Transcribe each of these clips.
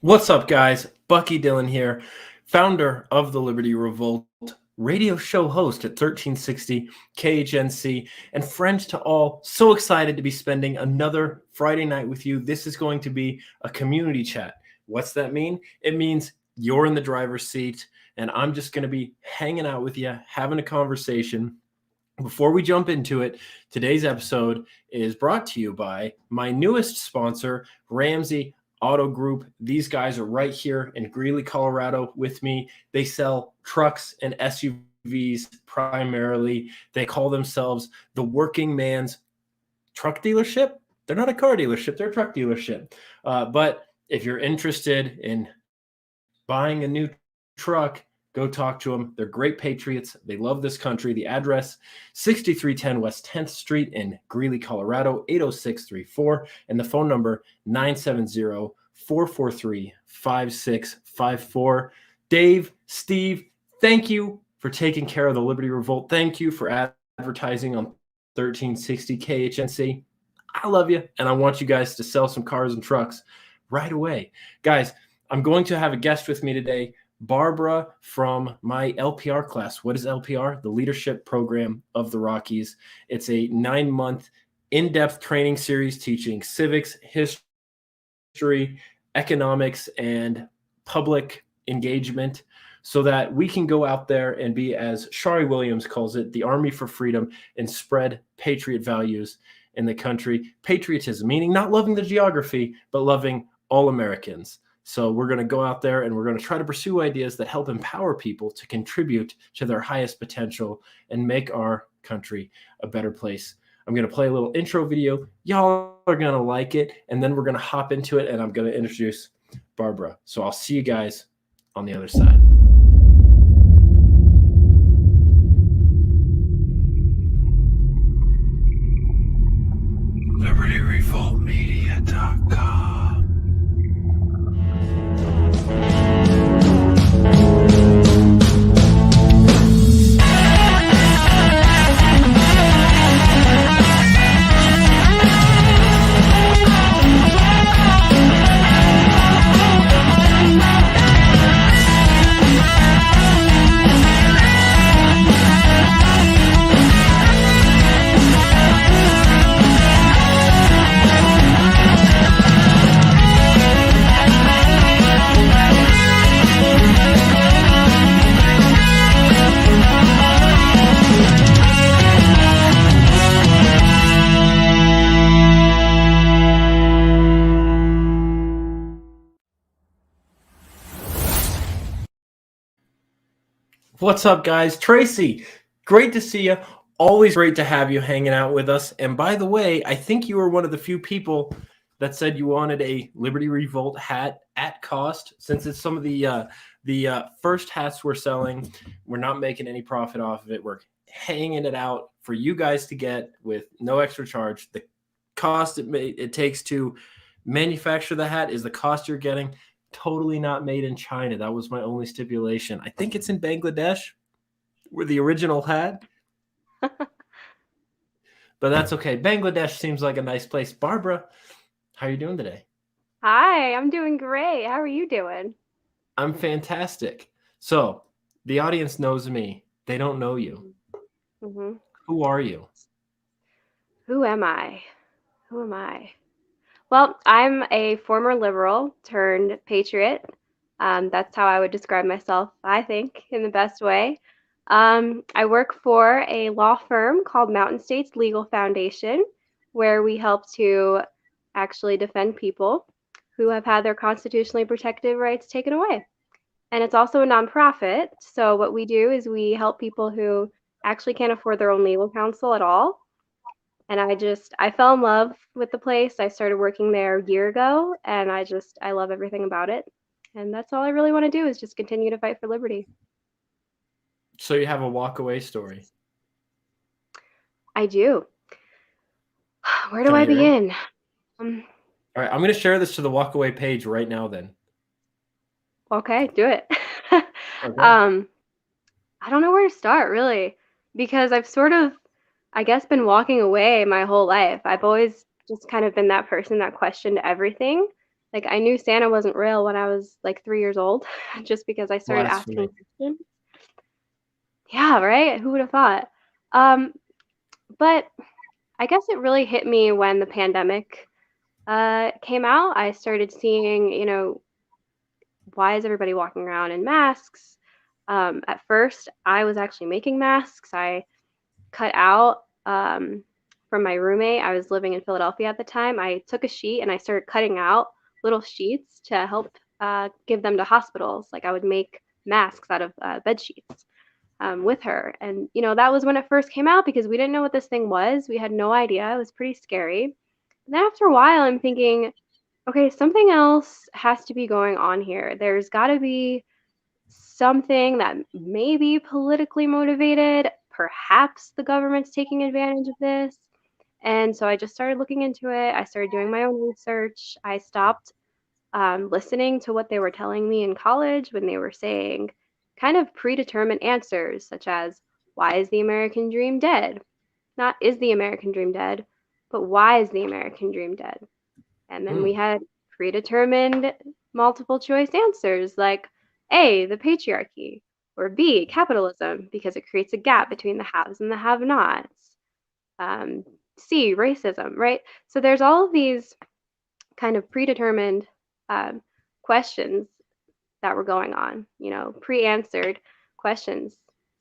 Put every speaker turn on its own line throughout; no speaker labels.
What's up, guys? Bucky Dillon here, founder of the Liberty Revolt, radio show host at 1360 KHNC, and friend to all. So excited to be spending another Friday night with you. This is going to be a community chat. What's that mean? It means you're in the driver's seat, and I'm just going to be hanging out with you, having a conversation. Before we jump into it, today's episode is brought to you by my newest sponsor, Ramsey Auto Group. These guys are right here in Greeley, Colorado with me. They sell trucks and SUVs primarily. They call themselves the working man's truck dealership. They're not a car dealership, they're a truck dealership. But if you're interested in buying a new truck, go talk to them. They're great patriots. They love this country. The address, 6310 West 10th Street in Greeley, Colorado, 80634. And the phone number, 970-443-5654. Dave, Steve, thank you for taking care of the Liberty Revolt. Thank you for advertising on 1360 KHNC. I love you, and I want you guys to sell some cars and trucks right away. Guys, I'm going to have a guest with me today, Barbara from my LPR class. What is LPR? The Leadership Program of the Rockies. It's a 9-month in-depth training series teaching civics, history, economics, and public engagement so that we can go out there and be, as Shari Williams calls it, the Army for Freedom, and spread patriot values in the country. Patriotism, meaning not loving the geography, but loving all Americans. So we're going to go out there and we're going to try to pursue ideas that help empower people to contribute to their highest potential and make our country a better place. I'm going to play a little intro video. Y'all are going to like it. And then we're going to hop into it and I'm going to introduce Barbara. So I'll see you guys on the other side. LibertyRevoltMedia.com. What's up, guys? Tracy, great to see you. Always great to have you hanging out with us. And by the way, I think you were one of the few people that said you wanted a Liberty Revolt hat at cost. Since it's some of the first hats we're selling, we're not making any profit off of it. We're hanging it out for you guys to get with no extra charge. The cost it takes to manufacture the hat is the cost you're getting. Totally not made in China. That was my only stipulation. I think it's in Bangladesh where the original hat. But that's okay. Bangladesh seems like a nice place. Barbara, how are you doing today?
Hi, I'm doing great. How are you doing?
I'm fantastic. So the audience knows me. They don't know you.
Mm-hmm.
Who are you?
Who am I? Who am I? Well, I'm a former liberal turned patriot. That's how I would describe myself, I think, in the best way. I work for a law firm called Mountain States Legal Foundation, where we help to actually defend people who have had their constitutionally protected rights taken away. And it's also a nonprofit. So what we do is we help people who actually can't afford their own legal counsel at all. And I fell in love with the place. I started working there a year ago, and I love everything about it. And that's all I really want to do is just continue to fight for liberty.
So you have a walk-away story.
I do. Where do I begin?
All right, I'm going to share this to the walk-away page right now then.
Okay, do it.
Okay.
I don't know where to start, really, because I've sort of, I guess, been walking away my whole life. I've always just kind of been that person that questioned everything Like I knew Santa wasn't real when I was like 3 years old, just because I started asking
Blasphemy.
questions. Yeah, right? Who would have thought? Um, but I guess it really hit me when the pandemic came out. I started seeing, why is everybody walking around in masks? At first, I was actually making masks. I cut out from my roommate. I was living in Philadelphia at the time. I took a sheet and I started cutting out little sheets to help give them to hospitals. Like I would make masks out of bed sheets with her. And, that was when it first came out because we didn't know what this thing was. We had no idea. It was pretty scary. And then after a while, I'm thinking, okay, something else has to be going on here. There's got to be something that may be politically motivated. Perhaps the government's taking advantage of this. And so I just started looking into it. I started doing my own research. I stopped listening to what they were telling me in college when they were saying kind of predetermined answers, such as, why is the American dream dead? Not is the American dream dead, but why is the American dream dead? And then we
Hmm.
had predetermined multiple choice answers like A, the patriarchy, or B, capitalism, because it creates a gap between the haves and the have nots. Um, C, racism, right? So there's all of these kind of predetermined um, questions that were going on, pre answered questions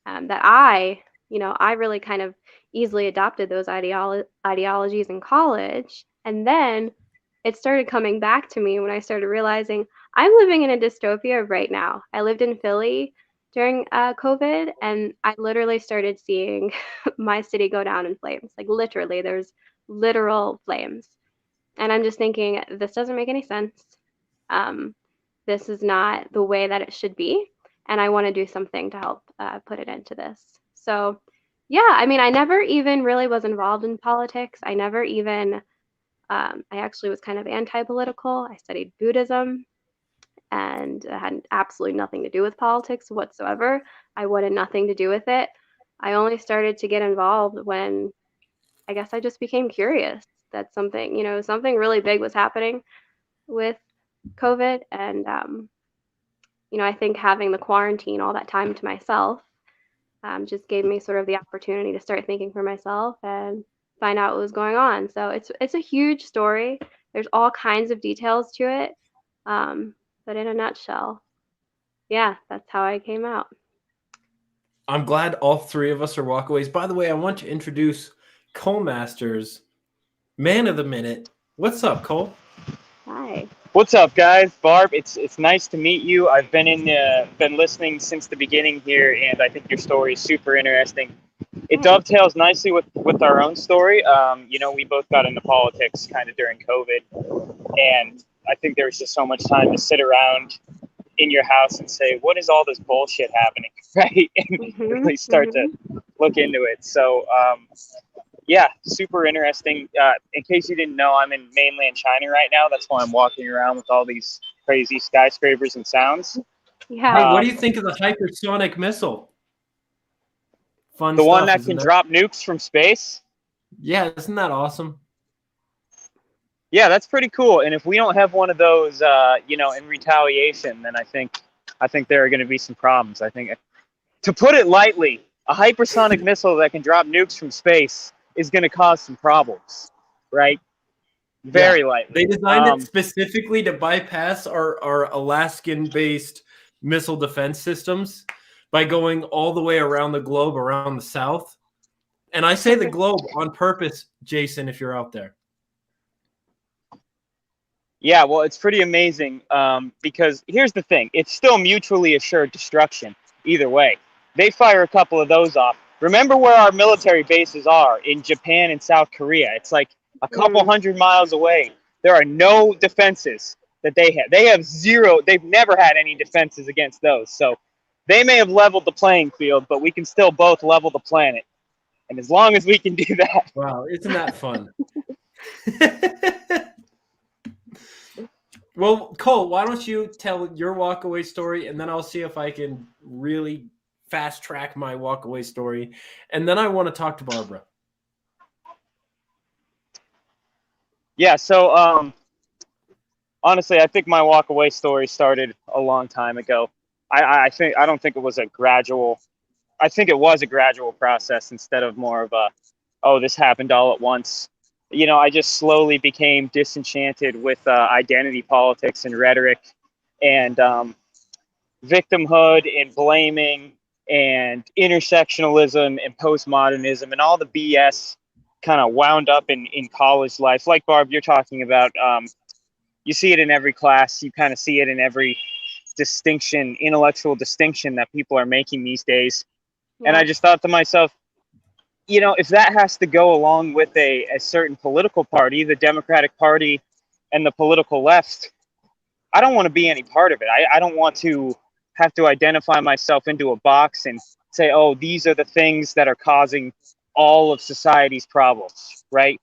that I really kind of easily adopted those ideologies in college. And then it started coming back to me when I started realizing I'm living in a dystopia right now. I lived in Philly during COVID, and I literally started seeing my city go down in flames. Like, literally, there's literal flames. And I'm just thinking, this doesn't make any sense. Um, this is not the way that it should be. And I want to do something to help put it into this. So, yeah, I mean, I never even really was involved in politics. I never even, I actually was kind of anti political. I studied Buddhism and it had absolutely nothing to do with politics whatsoever. I wanted nothing to do with it. I only started to get involved when I guess I just became curious that something, something really big was happening with COVID. And, I think having the quarantine, all that time to myself, just gave me sort of the opportunity to start thinking for myself and find out what was going on. So it's a huge story. There's all kinds of details to it, but in a nutshell, yeah, that's how I came out.
I'm glad all three of us are walkaways. By the way, I want to introduce Cole Masters, man of the minute. What's up, Cole?
Hi.
What's up, guys? Barb, it's nice to meet you. I've been listening since the beginning here, and I think your story is super interesting. It
Thanks.
dovetails nicely with our own story. We both got into politics kind of during COVID, and I think there was just so much time to sit around in your house and say, "What is all this bullshit happening?" Right, and
Mhm.
really start to
Mhm.
look into it. So, yeah, super interesting. In case you didn't know, I'm in mainland China right now. That's why I'm walking around with all these crazy skyscrapers and sounds.
Hey,
Yeah.
what do
Um,
you think of the hypersonic missile? Fun
the one
stuff,
that
isn't
can
it?
drop nukes from space.
Yeah, isn't that awesome?
Yeah, that's pretty cool. And if we don't have one of those, in retaliation, then I think there are going to be some problems. I think, to put it lightly, a hypersonic missile that can drop nukes from space is going to cause some problems, right?
Yeah.
Very lightly.
They designed it specifically to bypass our Alaskan-based missile defense systems by going all the way around the globe, around the South. And I say the globe on purpose, Jason, if you're out there.
Yeah, well, it's pretty amazing because here's the thing. It's still mutually assured destruction either way. They fire a couple of those off. Remember where our military bases are in Japan and South Korea. It's like a couple
Mm.
100 miles away. There are no defenses that they have. They have zero. They've never had any defenses against those. So they may have leveled the playing field, but we can still both level the planet. And as long as we can do that.
Wow, isn't that fun? Well, Cole, why don't you tell your walkaway story, and then I'll see if I can really fast track my walkaway story, and then I want to talk to Barbara.
Yeah, so honestly, I think my walk away story started a long time ago. I don't think it was a gradual. I think it was a gradual process instead of more of a, oh, this happened all at once. I just slowly became disenchanted with identity politics and rhetoric, and victimhood and blaming and intersectionalism and postmodernism and all the BS kind of wound up in college life. Like Barb, you're talking about, you see it in every class. You kind of see it in every distinction, intellectual distinction that people are making these days. And I just thought to myself, if that has to go along with a certain political party, the Democratic Party and the political left, I don't want to be any part of it. I don't want to have to identify myself into a box and say, oh, these are the things that are causing all of society's problems, right?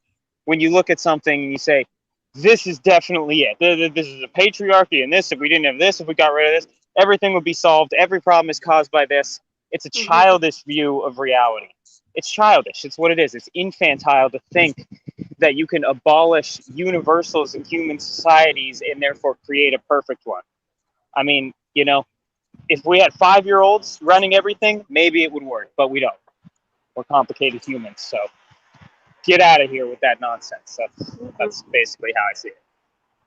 When you look at something and you say, this is definitely it. This is a patriarchy, and this, if we didn't have this, if we got rid of this, everything would be solved. Every problem is caused by this. It's a childish view of reality. It's childish. It's what it is. It's infantile to think that you can abolish universals in human societies and therefore create a perfect one. I mean, if we had 5-year-olds running everything, maybe it would work, but we don't. We're complicated humans, so get out of here with that nonsense. That's basically how I see it.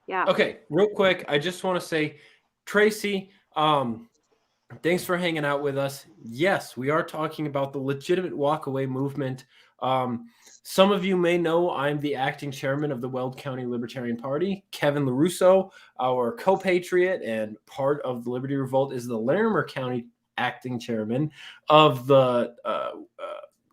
Yeah.
Okay, real quick, I just want to say, Tracy, thanks for hanging out with us. Yes, we are talking about the legitimate walkaway movement. Some of you may know I'm the acting chairman of the Weld County Libertarian Party. Kevin LaRusso, our co-patriot and part of the Liberty Revolt, is the Larimer County acting chairman of the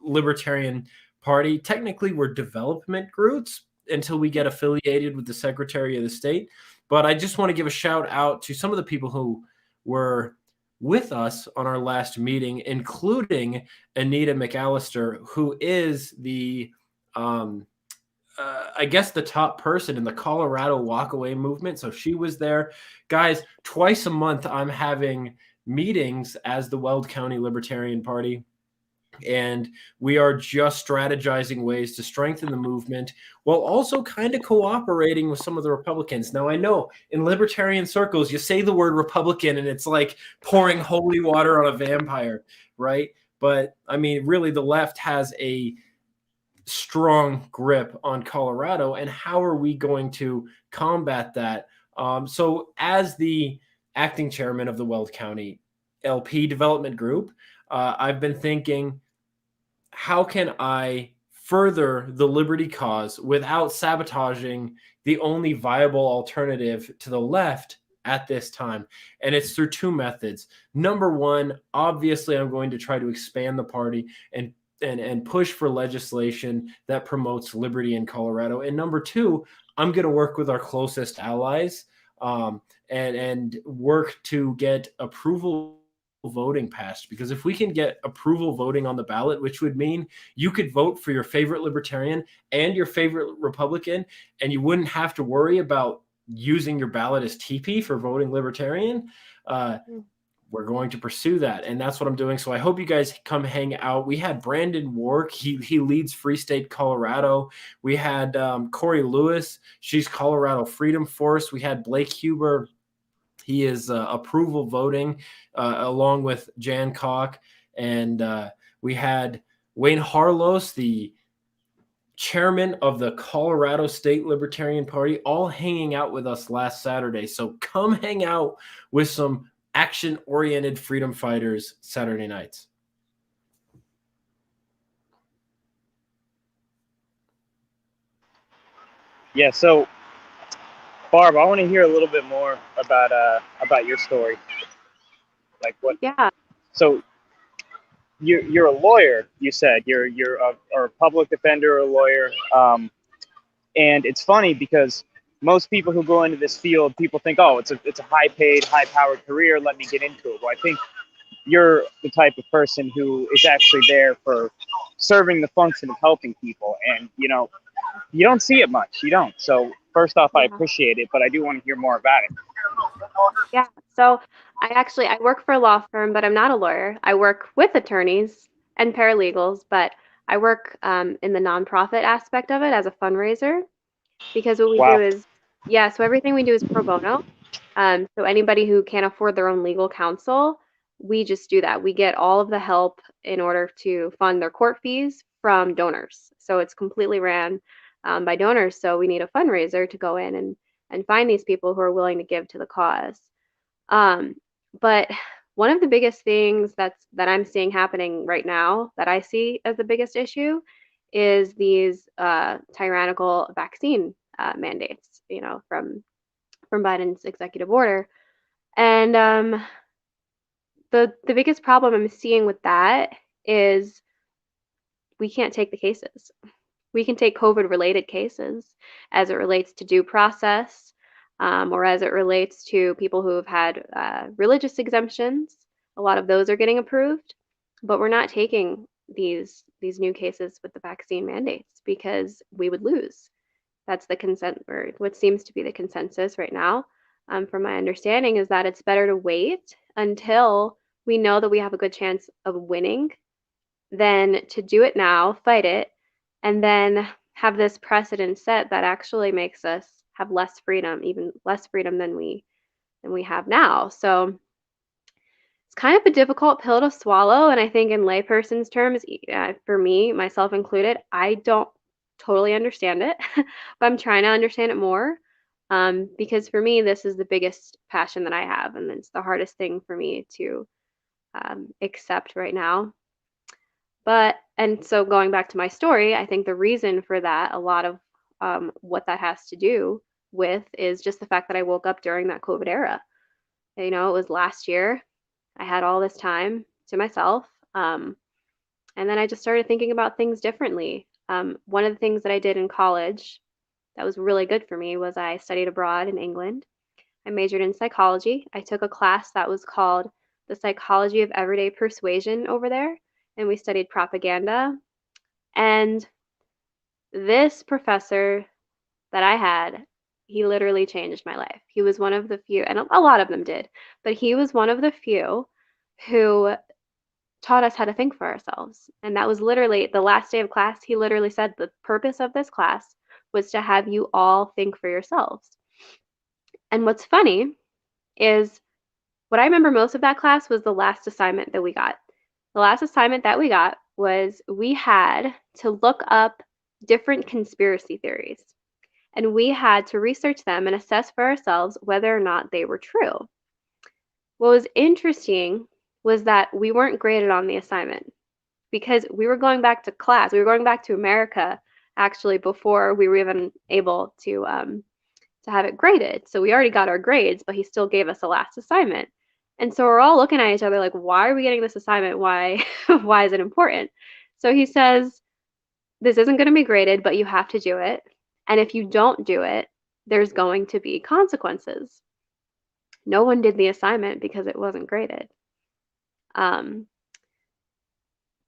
Libertarian Party. Technically, we're development groups until we get affiliated with the Secretary of the State. But I just want to give a shout out to some of the people who were with us on our last meeting, including Anita McAllister, who is the, I guess, the top person in the Colorado walkaway movement. So she was there. Guys, twice a month, I'm having meetings as the Weld County Libertarian Party. And we are just strategizing ways to strengthen the movement while also kind of cooperating with some of the Republicans. Now, I know in libertarian circles, you say the word Republican and it's like pouring holy water on a vampire, right? But I mean, really, the left has a strong grip on Colorado. And how are we going to combat that? So as the acting chairman of the Weld County LP Development Group, I've been thinking, how can I further the liberty cause without sabotaging the only viable alternative to the left at this time? And it's through two methods. Number one, obviously, I'm going to try to expand the party and push for legislation that promotes liberty in Colorado. And number two, I'm going to work with our closest allies and work to get approval voting passed, because if we can get approval voting on the ballot, which would mean you could vote for your favorite libertarian and your favorite Republican, and you wouldn't have to worry about using your ballot as TP for voting libertarian, we're going to pursue that. And that's what I'm doing. So I hope you guys come hang out. We had Brandon Wark. He leads Free State Colorado. We had Corey Lewis. She's Colorado Freedom Force. We had Blake Huber. He is approval voting along with Jan Koch. And we had Wayne Harlos, the chairman of the Colorado State Libertarian Party, all hanging out with us last Saturday. So come hang out with some action-oriented freedom fighters Saturday nights.
Yeah, so Barb, I want to hear a little bit more about your story. Like what?
Yeah.
So you're a lawyer. You said you're a public defender or a lawyer. And it's funny because most people who go into this field, people think, oh, it's a high-paid, high-powered career. Let me get into it. Well, I think you're the type of person who is actually there for serving the function of helping people, and you don't see it much. You don't. So first off, I appreciate it, but I do want to hear more about it.
Yeah. So I work for a law firm, but I'm not a lawyer. I work with attorneys and paralegals, but I work in the nonprofit aspect of it as a fundraiser, because what we do is Yeah, so everything we do is pro bono. So anybody who can't afford their own legal counsel, we just do that. We get all of the help in order to fund their court fees from donors. So it's completely ran by donors. So we need a fundraiser to go in and find these people who are willing to give to the cause. Um, but one of the biggest things that I'm seeing happening right now that I see as the biggest issue is these tyrannical vaccine mandates, from Biden's executive order. And the biggest problem I'm seeing with that is we can't take the cases. We can take COVID related cases as it relates to due process, or as it relates to people who have had religious exemptions. A lot of those are getting approved, but we're not taking these new cases with the vaccine mandates because we would lose. That's the consent, or what seems to be the consensus right now, from my understanding, is that it's better to wait until we know that we have a good chance of winning than to do it now, fight it, and then have this precedent set that actually makes us have less freedom, even less freedom than we have now. So it's kind of a difficult pill to swallow, and I think in layperson's terms, for me, myself included, I don't totally understand it, but I'm trying to understand it more, because for me, this is the biggest passion that I have, and it's the hardest thing for me to accept right now. And so going back to my story, I think the reason for that, a lot of what that has to do with is just the fact that I woke up during that COVID era. It was last year. I had all this time to myself. And then I just started thinking about things differently. One of the things that I did in college that was really good for me was I studied abroad in England. I majored in psychology. I took a class that was called The Psychology of Everyday Persuasion over there, and we studied propaganda. And this professor that I had, he literally changed my life. He was one of the few, and a lot of them did, but he was one of the few who taught us how to think for ourselves. And that was literally the last day of class. He literally said the purpose of this class was to have you all think for yourselves. And what's funny is what I remember most of that class was the last assignment that we got. The last assignment that we got was we had to look up different conspiracy theories, and we had to research them and assess for ourselves whether or not they were true. What was interesting was that we weren't graded on the assignment because we were going back to class. We were going back to America actually before we were even able to have it graded. So we already got our grades, but he still gave us a last assignment. And so we're all looking at each other like, why are we getting this assignment? Why why is it important? So he says, this isn't going to be graded, but you have to do it. And if you don't do it, there's going to be consequences. No one did the assignment because it wasn't graded. Um,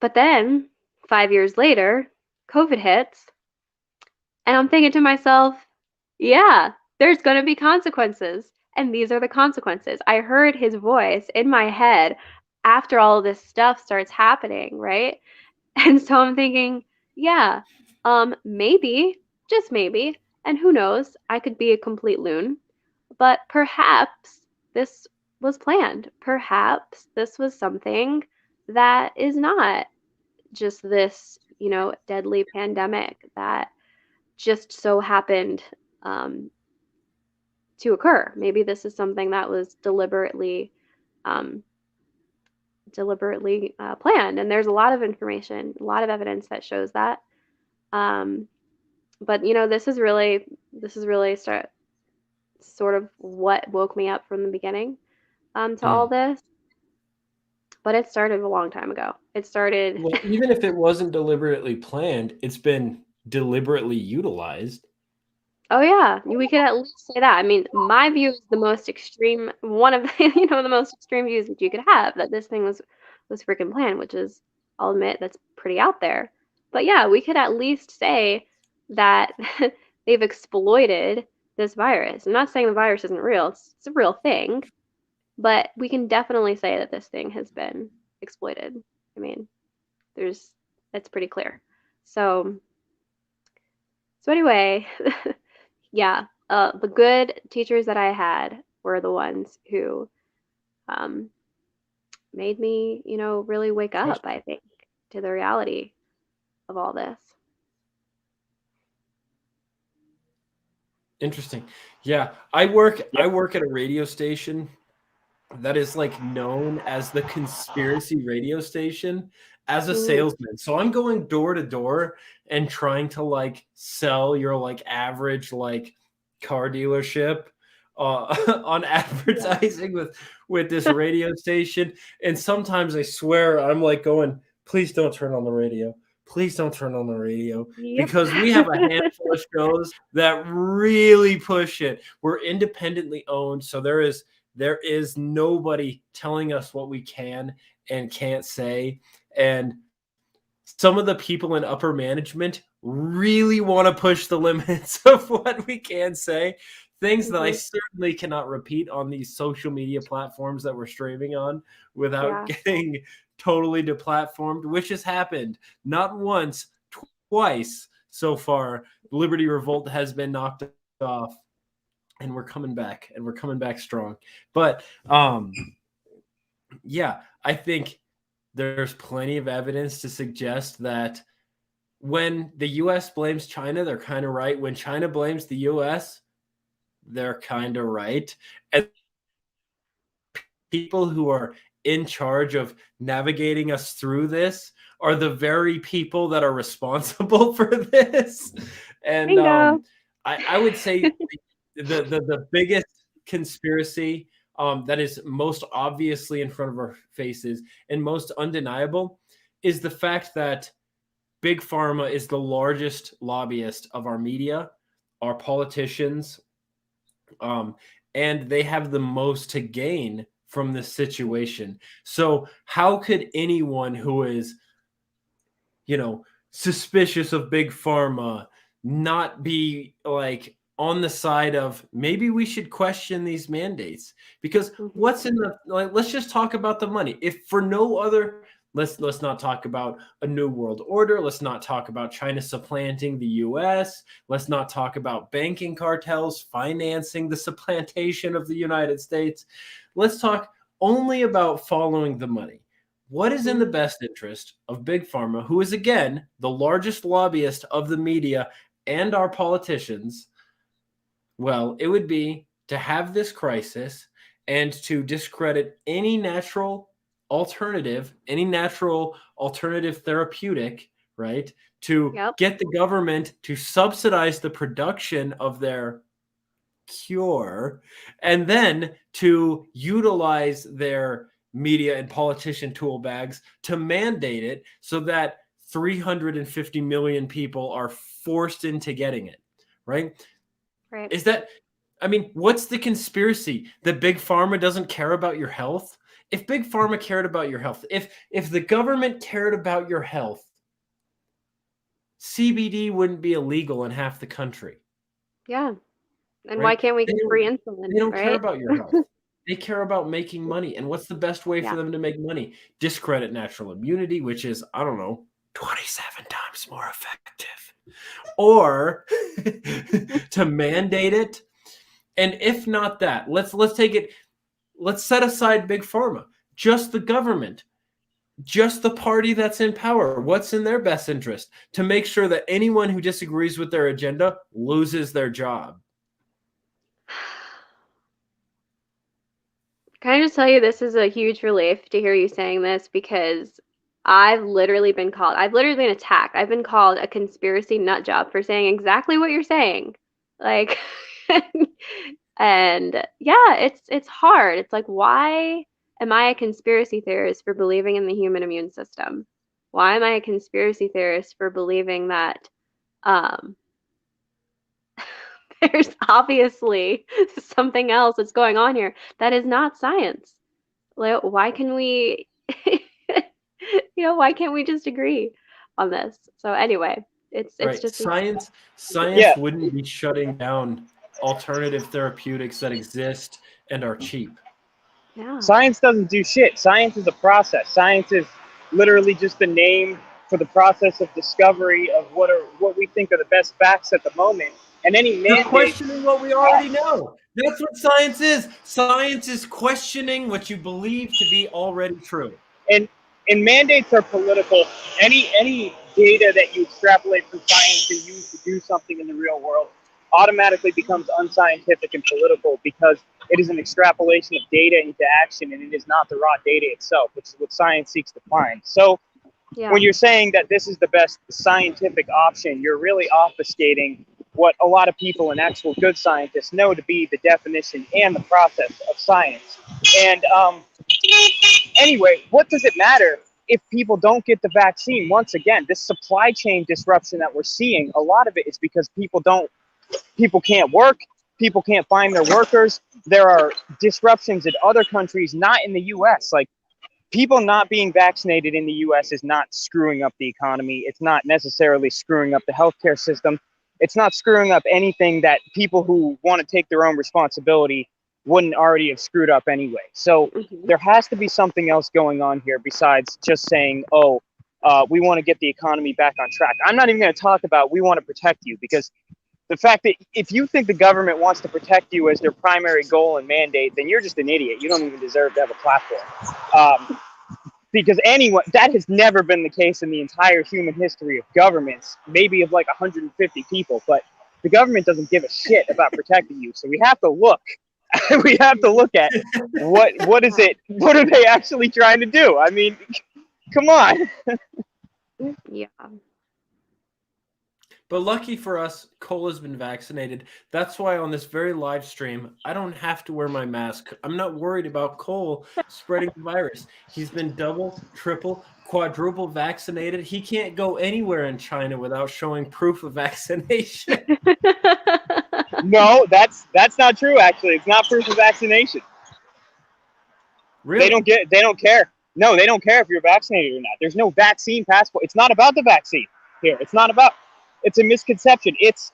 but then 5 years later, COVID hits, and I'm thinking to myself, yeah, there's going to be consequences. And these are the consequences. I heard his voice in my head after all of this stuff starts happening, right? And so I'm thinking, yeah, maybe, just maybe, and who knows, I could be a complete loon, but perhaps this was planned. Perhaps this was something that is not just this, deadly pandemic that just so happened um, to occur. Maybe this is something that was um, deliberately planned, and there's a lot of information, a lot of evidence that shows that. Um, but this is really sort of what woke me up from the beginning to all
Mm.
this. But it started a long time ago. It started.
Well, even if it wasn't deliberately planned, it's been deliberately utilized.
Oh yeah, we could at least say that. I mean, my view is the most extreme, one of the, the most extreme views that you could have, that this thing was freaking planned, which is, I'll admit, that's pretty out there. But yeah, we could at least say that they've exploited this virus. I'm not saying the virus isn't real. It's a real thing, but we can definitely say that this thing has been exploited. I mean, it's pretty clear. So anyway, yeah. the good teachers that I had were the ones who um, made me, really wake up, I think, to the reality of all this.
Interesting. Yeah, I work at a radio station that is like known as the conspiracy radio station as a
Mm,
salesman. So I'm going door to door and trying to like sell your like average like car dealership on
yeah.
advertising with this radio station. And sometimes I swear I'm like going, please don't turn on the radio. Please don't turn on the radio
Yep.
because we have a handful of shows that really push it. We're independently owned, so there is nobody telling us what we can and can't say. And some of the people in upper management really want to push the limits of what we can say. Things that I
Mhm.
certainly cannot repeat on these social media platforms that we're streaming on without
Yeah.
getting totally deplatformed, which has happened not once, twice so far. Liberty Revolt has been knocked off, and we're coming back, and we're coming back strong. But yeah, I think there's plenty of evidence to suggest that when the US blames China, they're kind of right. When China blames the US, they're kind of right. And people who are in charge of navigating us through this are the very people that are responsible for this. And
Bingo.
I would say the biggest conspiracy that is most obviously in front of our faces and most undeniable is the fact that Big Pharma is the largest lobbyist of our media, our politicians, um, and they have the most to gain from this situation. So, how could anyone who is, suspicious of Big Pharma not be like on the side of maybe we should question these mandates? Because
Mhm.
what's in the like, let's just talk about the money. If for no other, let's not talk about a new world order. Let's not talk about China supplanting the US. Let's not talk about banking cartels financing the supplantation of the United States. Let's talk only about following the money. What is in the
Mhm.
best interest of Big Pharma, who is again the largest lobbyist of the media and our politicians? Well, it would be to have this crisis and to discredit any natural alternative therapeutic, right? To
Yep.
get the government to subsidize the production of their cure, and then to utilize their media and politician tool bags to mandate it so that 350 million people are forced into getting it, right?
Right.
Is that, I mean, what's the conspiracy that Big Pharma doesn't care about your health? If Big Pharma cared about your health, if the government cared about your health, CBD wouldn't be illegal in half the country,
Yeah. And why
right?
can't we
They
get
don't
free
they
insulin,
don't care
right?
about your health. They care about making money. And what's the best way for
Yeah.
them to make money? Discredit natural immunity, which is, I don't know, 27 times more effective. Or to mandate it. And if not that, let's take it, let's set aside Big Pharma, just the government, just the party that's in power. What's in their best interest? To make sure that anyone who disagrees with their agenda loses their job.
Can I just tell you this is a huge relief to hear you saying this because I've literally been attacked. I've been called a conspiracy nut job for saying exactly what you're saying. Like, and yeah, it's hard. It's like, why am I a conspiracy theorist for believing in the human immune system? Why am I a conspiracy theorist for believing that um, there's obviously something else that's going on here that is not science? Like, why can we, why can't we just agree on this? So anyway, it's
Right.
just
Yeah,
Science wouldn't be shutting down alternative therapeutics that exist and are cheap.
yeah,
science doesn't do shit. Science is a process. Science is literally just the name for the process of discovery of what we think are the best facts at the moment. And any
You're
mandate,
questioning what we already know. That's what science is. Science is questioning what you believe to be already true.
and mandates are political. Any data that you extrapolate from science and use to do something in the real world automatically becomes unscientific and political because it is an extrapolation of data into action, and it is not the raw data itself, which is what science seeks to find. So
Yeah.
when you're saying that this is the best scientific option, you're really obfuscating what a lot of people and actual good scientists know to be the definition and the process of science. And anyway, what does it matter if people don't get the vaccine? Once again, this supply chain disruption that we're seeing, a lot of it is because people can't work, people can't find their workers. There are disruptions in other countries, not in the US. Like, people not being vaccinated in the US is not screwing up the economy. It's not necessarily screwing up the healthcare system. It's not screwing up anything that people who want to take their own responsibility wouldn't already have screwed up anyway. So there has to be something else going on here besides just saying, we want to get the economy back on track. I'm not even going to talk about we want to protect you, because the fact that if you think the government wants to protect you as their primary goal and mandate, then you're just an idiot. You don't even deserve to have a platform. Because that has never been the case in the entire human history of governments, maybe of like 150 people, but the government doesn't give a shit about protecting you. So we have to look. We have to look at what is it? What are they actually trying to do? I mean, come on.
Yeah.
But lucky for us, Cole has been vaccinated. That's why on this very live stream, I don't have to wear my mask. I'm not worried about Cole spreading the virus. He's been double, triple, quadruple vaccinated. He can't go anywhere in China without showing proof of vaccination.
No, that's not true, actually. It's not proof of vaccination.
Really?
They don't care. No, they don't care if you're vaccinated or not. There's no vaccine passport. It's not about the vaccine here. It's a misconception. It's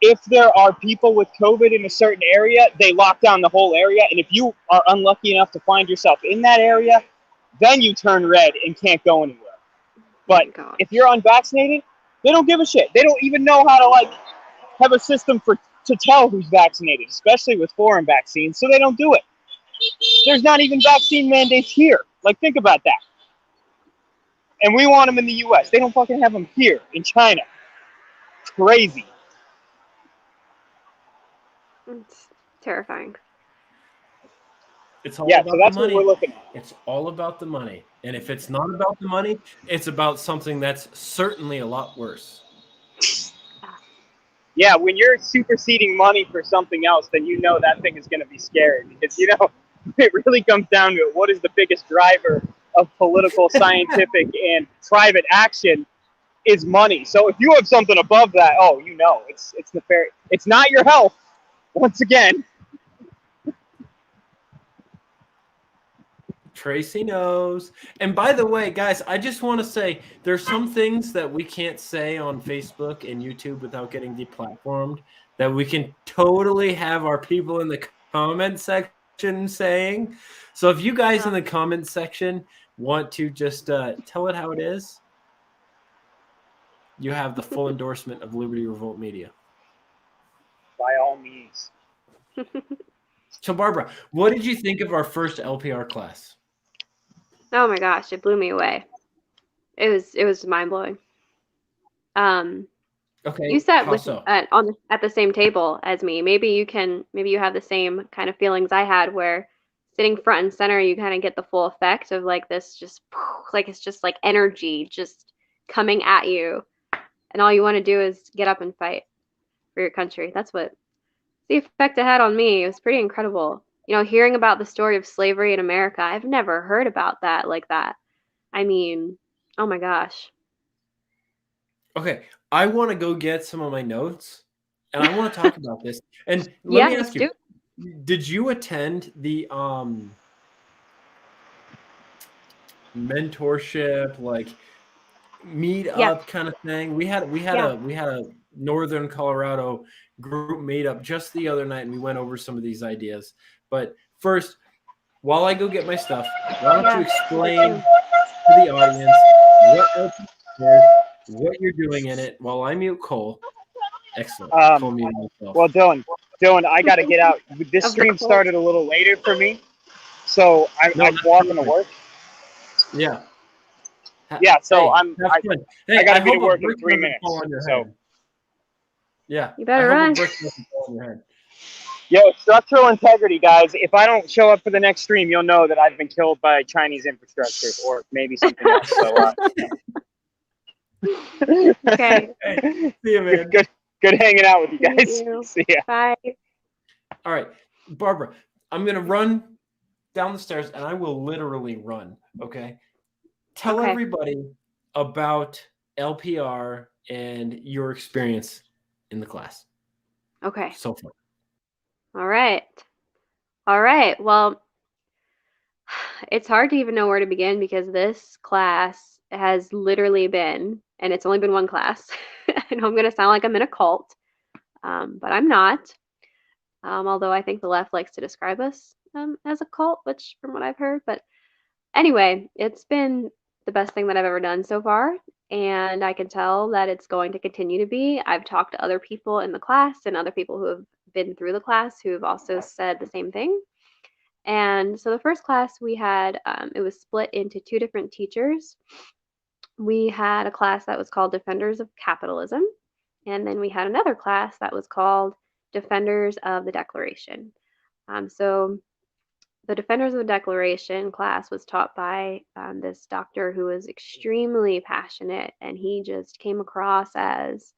if there are people with COVID in a certain area, they lock down the whole area. And if you are unlucky enough to find yourself in that area, then you turn red and can't go anywhere. But if you're unvaccinated, they don't give a shit. They don't even know how to have a system to tell who's vaccinated, especially with foreign vaccines. So they don't do it. There's not even vaccine mandates here. Think about that. And we want them in the US. They don't fucking have them here in China. It's crazy.
It's terrifying.
It's all about
so that's
the money.
What we're looking at.
It's all about the money. And if it's not about the money, it's about something that's certainly a lot worse.
Yeah, when you're superseding money for something else, then you know that thing is going to be scary, because it really comes down to it. What is the biggest driver of political, scientific, and private action is money. So if you have something above that, it's nefarious. It's not your health. Once again.
Tracy knows. And by the way, guys, I just want to say there's some things that we can't say on Facebook and YouTube without getting deplatformed that we can totally have our people in the comment section saying. So if you guys in the comment section want to just tell it how it is, you have the full endorsement of Liberty Revolt Media.
By all means.
So Barbara, what did you think of our first LPR class?
Oh my gosh, it blew me away. It was mind blowing.
Okay.
You sat at the same table as me. Maybe you have the same kind of feelings I had, where sitting front and center, you kind of get the full effect of this just it's just energy just coming at you, and all you want to do is get up and fight for your country. That's what the effect it had on me. It was pretty incredible. Hearing about the story of slavery in America, I've never heard about that like that. I mean, oh my gosh.
Okay, I want to go get some of my notes, and I want to talk about this. And let me ask you, did you attend the mentorship meet up kind of thing? We had a Northern Colorado group meetup just the other night, and we went over some of these ideas. But first, while I go get my stuff, why don't you explain to the audience what you're doing in it while I mute Cole? Excellent.
Um,
Call me myself.
well, Dylan, I got to get out. This
Of the
stream
cult.
started a little later for me, so I'm
No, that's
walking to
perfect.
work.
Yeah.
Yeah, so
Hey, have fun. Hey,
I got to be to
hope a
work in
brick
3
doesn't
minutes.
fall on your
So,
head. Yeah.
You better
I hope
run.
a brick doesn't fall on your head.
yo, structural integrity, guys. If I don't show up for the next stream, you'll know that I've been killed by Chinese infrastructure or maybe something else. So,
Okay.
Hey, see you, man.
good hanging out with you
Thank
guys.
you.
See ya.
Bye.
All right, Barbara, I'm going to run down the stairs, and I will literally run, okay? Tell
Okay.
everybody about LPR and your experience in the class
Okay.
so far.
All right. All right. Well, it's hard to even know where to begin because this class has literally been, and it's only been one class. I know I'm going to sound like I'm in a cult, but I'm not. Although I think the left likes to describe us as a cult, which from what I've heard. But anyway, it's been the best thing that I've ever done so far. And I can tell that it's going to continue to be. I've talked to other people in the class and other people who have been through the class who have also said the same thing. And so the first class we had, it was split into two different teachers. We had a class that was called Defenders of Capitalism, and then we had another class that was called Defenders of the Declaration. So the Defenders of the Declaration class was taught by this doctor who was extremely passionate, and he just came across as,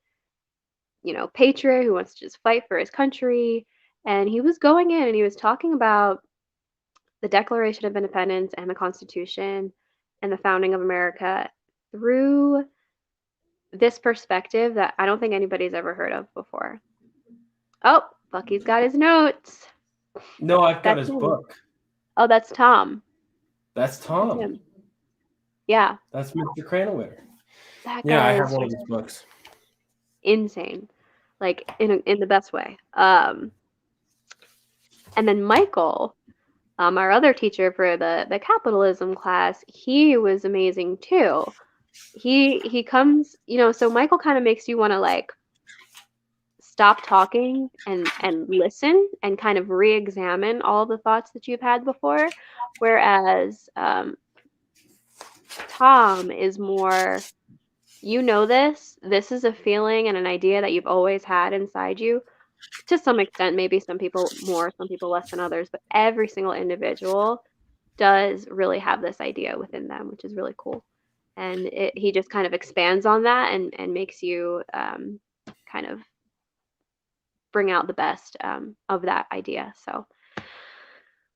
patriot who wants to just fight for his country. And he was going in and he was talking about the Declaration of Independence and the Constitution and the founding of America through this perspective that I don't think anybody's ever heard of before. Oh, Bucky's got his notes.
No, I've got
That's
his
him.
book.
Oh, that's Tom.
That's
That's
Tom.
him. Yeah,
That's Mr. Cranwitter.
that
Yeah,
guy
I have
is
one of
just
his books.
insane, like in the best way. And then Michael, our other teacher for the capitalism class, he was amazing too. He comes, so Michael kind of makes you want to like stop talking and listen and kind of re-examine all the thoughts that you've had before, whereas Tom is more, this is a feeling and an idea that you've always had inside you. To some extent, maybe some people more, some people less than others, but every single individual does really have this idea within them, which is really cool. And he just kind of expands on that and makes you kind of bring out the best of that idea. So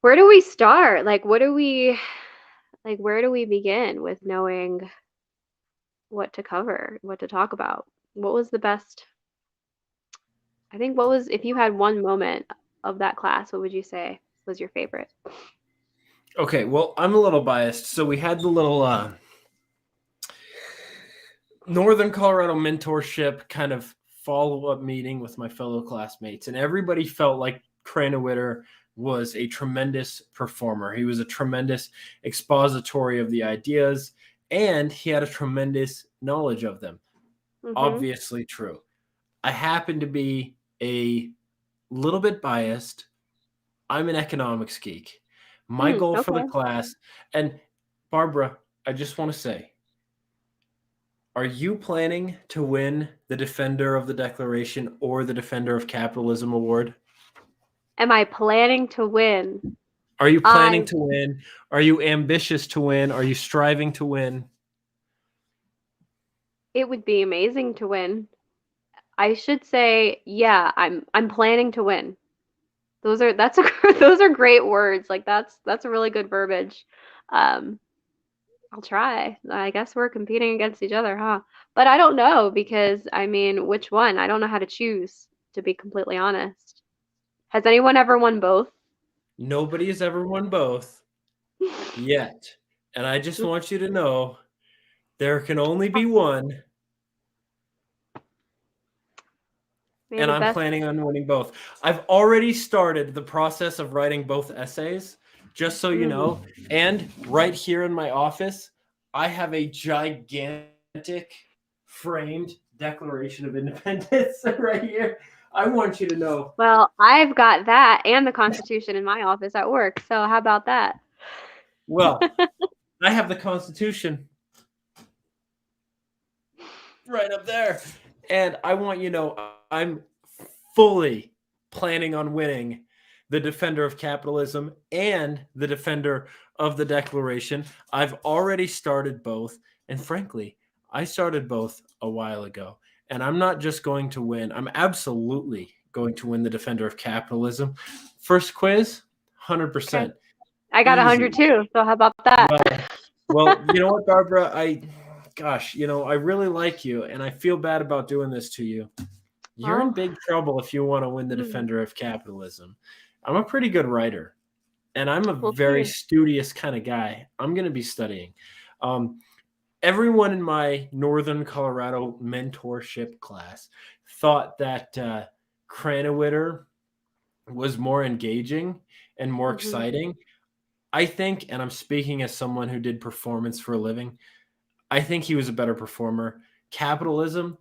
where do we start? Like, where do we begin with knowing what to cover, what to talk about? What was the best? I think if you had one moment of that class, what would you say was your favorite?
Okay, well, I'm a little biased. So we had the little Northern Colorado mentorship kind of follow-up meeting with my fellow classmates, and everybody felt like Cranwitter was a tremendous performer. He was a tremendous expository of the ideas, and he had a tremendous knowledge of them.
Mm-hmm.
Obviously true. I happen to be a little bit biased. I'm an economics geek. My goal for the
Okay.
class, and Barbara, I just want to say, are you planning to win the Defender of the Declaration or the Defender of Capitalism award?
Am I planning to win?
Are you planning to win? Are you ambitious to win? Are you striving to win?
It would be amazing to win. I should say, yeah, I'm planning to win. Those are great words. Like that's a really good verbiage. I'll try. I guess we're competing against each other, huh? But I don't know because I mean, which one? I don't know how to choose, to be completely honest. Has anyone ever won both?
Nobody has ever won both yet. And I just want you to know there can only be one. And I'm planning on winning both. I've already started the process of writing both essays, just so you know. And right here in my office, I have a gigantic framed Declaration of Independence right here. I want you to know.
Well, I've got that and the Constitution in my office at work. So how about that?
Well, I have the Constitution right up there. And I want you to know I'm fully planning on winning the Defender of Capitalism and the Defender of the Declaration. I've already started both. And frankly, I started both a while ago. And I'm not just going to win, I'm absolutely going to win the Defender of Capitalism. First quiz, 100%.
Okay. I got 100 too. So how about that?
Well, you know what, Barbara? I really like you, and I feel bad about doing this to you. You're in big trouble if you want to win the Defender of Capitalism. I'm a pretty good writer, and I'm a very studious kind of guy. I'm going to be studying. Everyone in my Northern Colorado mentorship class thought that Cranewiter was more engaging and more exciting. I think, and I'm speaking as someone who did performance for a living, I think he was a better performer. Capitalism,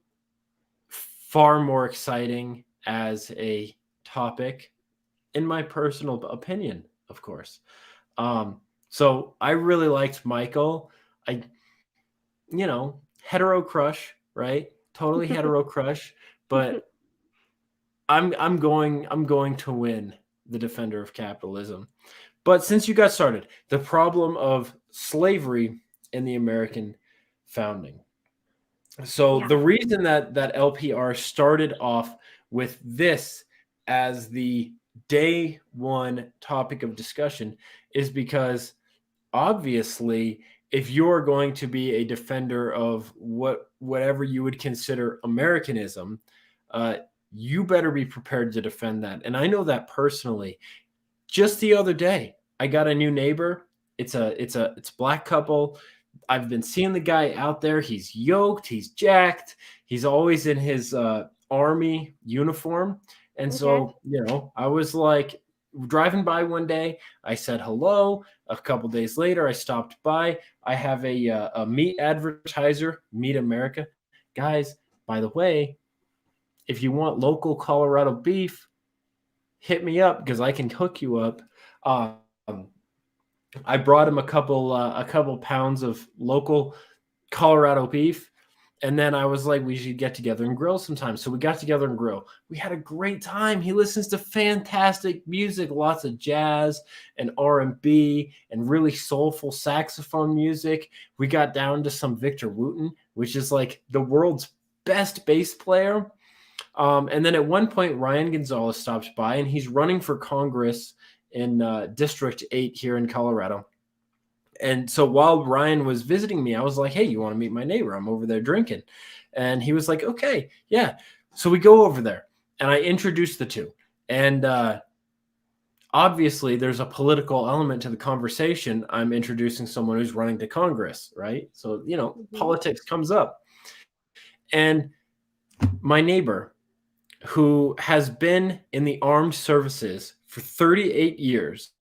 far more exciting as a topic, in my personal opinion, of course. So I really liked Michael. Hetero crush, right? Totally hetero crush, but I'm going to win the Defender of Capitalism. But since you got started, the problem of slavery in the American founding. So the reason that LPR started off with this as the day one topic of discussion is because obviously if you're going to be a defender of whatever you would consider Americanism, you better be prepared to defend that. And I know that personally. Just the other day, I got a new neighbor. It's a black couple. I've been seeing the guy out there. He's yoked. He's jacked. He's always in his army uniform. And so, I was like driving by one day. I said hello. A couple days later, I stopped by. I have a meat advertiser, Meat America. Guys, by the way, if you want local Colorado beef, hit me up because I can hook you up. I brought him a couple pounds of local Colorado beef, and then I was like, we should get together and grill sometime. So we got together and grill. We had a great time. He listens to fantastic music, lots of jazz and R&B and really soulful saxophone music. We got down to some Victor Wooten, which is like the world's best bass player. And then at one point, Ryan Gonzalez stops by, and he's running for Congress in District 8 here in Colorado. And so while Ryan was visiting me, I was like, hey, you want to meet my neighbor? I'm over there drinking. And he was like, okay, yeah. So we go over there, and I introduced the two. And obviously, there's a political element to the conversation. I'm introducing someone who's running to Congress, right? So, politics comes up. And my neighbor, who has been in the armed services for 38 years,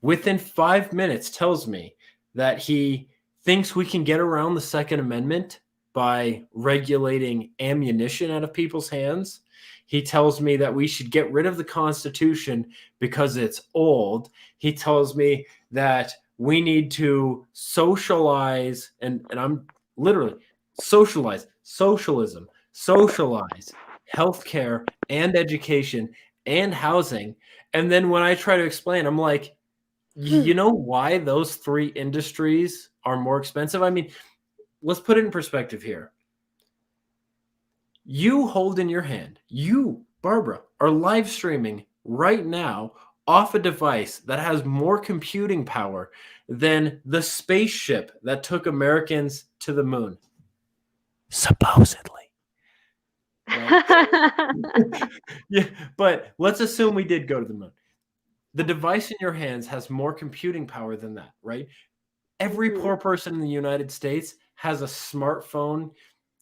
within 5 minutes tells me that he thinks we can get around the Second Amendment by regulating ammunition out of people's hands. He tells me that we should get rid of the Constitution because it's old. He tells me that we need to socialize, and I'm literally socialize, socialism, socialize healthcare and education and housing. And then when I try to explain, I'm like, you know why those three industries are more expensive? I mean, let's put it in perspective here. You hold in your hand, you, Barbara, are live streaming right now off a device that has more computing power than the spaceship that took Americans to the moon. Supposedly. Right? Yeah, but let's assume we did go to the moon. The device in your hands has more computing power than that, right? Every poor person in the United States has a smartphone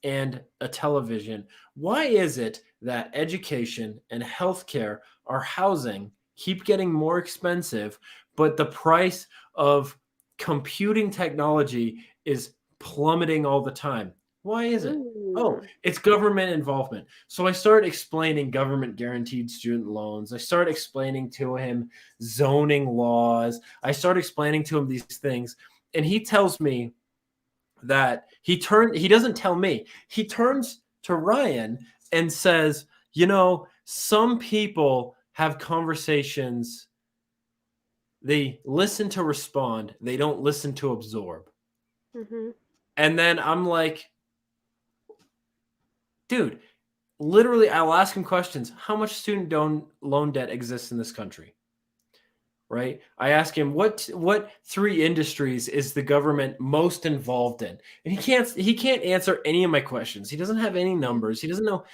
and a television. Why is it that education and healthcare, our housing, keep getting more expensive, but the price of computing technology is plummeting all the time? Why is it? Oh,
Mm.
it's government involvement. So I start explaining government guaranteed student loans. I start explaining to him zoning laws. I start explaining to him these things. And he tells me that he doesn't tell me. He turns to Ryan and says, some people have conversations. They listen to respond. They don't listen to absorb.
Mhm.
And then I'm like, dude, literally, I'll ask him questions. How much student loan debt exists in this country? Right? I ask him what 3 industries is the government most involved in, and he can't answer any of my questions. He doesn't have any numbers. He doesn't know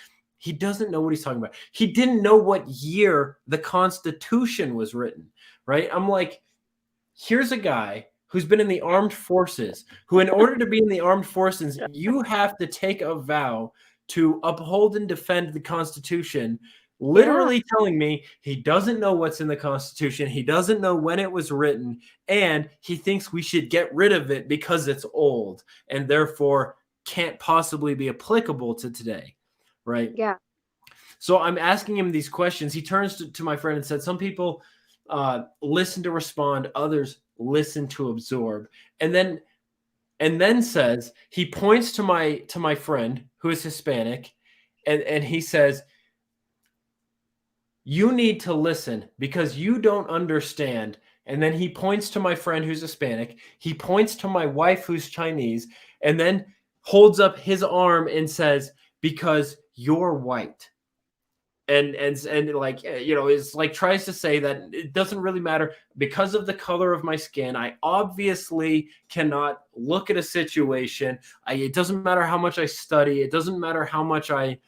what he's talking about. He didn't know what year the Constitution was written. Right? I'm like, here's a guy who's been in the armed forces, who, in order to be in the armed forces, you have to take a vow to uphold and defend the Constitution, literally telling me he doesn't know what's in the Constitution, he doesn't know when it was written, and he thinks we should get rid of it because it's old and therefore can't possibly be applicable to today, right?
Yeah.
So I'm asking him these questions. He turns to my friend and said, some people listen to respond, others listen to absorb. And then says, he points to my friend who is Hispanic, and he says, you need to listen because you don't understand. And then he points to my friend who's Hispanic. He points to my wife who's Chinese, and then holds up his arm and says, because you're white. And like, it's like, tries to say that it doesn't really matter because of the color of my skin. I obviously cannot look at a situation. It doesn't matter how much I study. It doesn't matter how much I